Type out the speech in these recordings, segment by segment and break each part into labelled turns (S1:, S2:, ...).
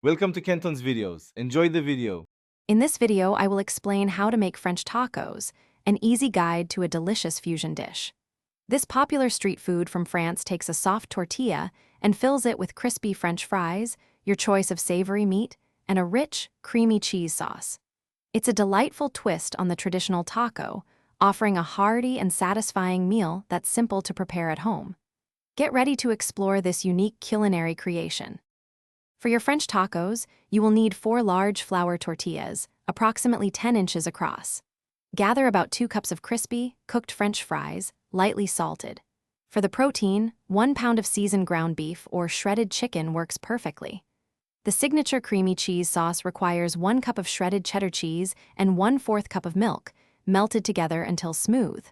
S1: Welcome to Kenton's videos. Enjoy the video.
S2: In this video, I will explain how to make French tacos, an easy guide to a delicious fusion dish. This popular street food from France takes a soft tortilla and fills it with crispy French fries, your choice of savory meat, and a rich, creamy cheese sauce. It's a delightful twist on the traditional taco, offering a hearty and satisfying meal that's simple to prepare at home. Get ready to explore this unique culinary creation. For your French tacos, you will need 4 large flour tortillas, approximately 10 inches across. Gather about 2 cups of crispy, cooked French fries, lightly salted. For the protein, 1 pound of seasoned ground beef or shredded chicken works perfectly. The signature creamy cheese sauce requires 1 cup of shredded cheddar cheese and 1/4 cup of milk, melted together until smooth.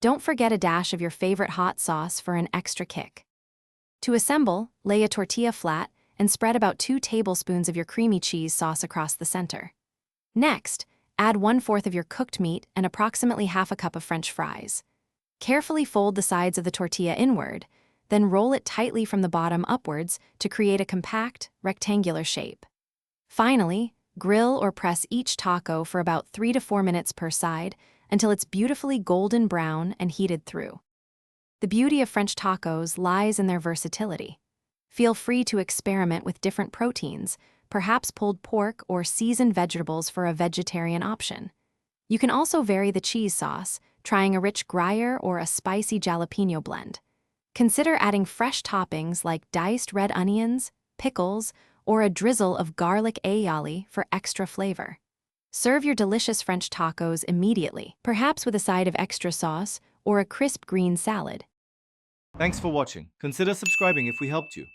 S2: Don't forget a dash of your favorite hot sauce for an extra kick. To assemble, lay a tortilla flat and spread about 2 tablespoons of your creamy cheese sauce across the center. Next, add 1/4 of your cooked meat and approximately half a cup of French fries. Carefully fold the sides of the tortilla inward, then roll it tightly from the bottom upwards to create a compact, rectangular shape. Finally, grill or press each taco for about 3 to 4 minutes per side until it's beautifully golden brown and heated through. The beauty of French tacos lies in their versatility. Feel free to experiment with different proteins, perhaps pulled pork or seasoned vegetables for a vegetarian option. You can also vary the cheese sauce, trying a rich Gruyere or a spicy jalapeno blend. Consider adding fresh toppings like diced red onions, pickles, or a drizzle of garlic aioli for extra flavor. Serve your delicious French tacos immediately, perhaps with a side of extra sauce or a crisp green salad.
S1: Thanks for watching. Consider subscribing if we helped you.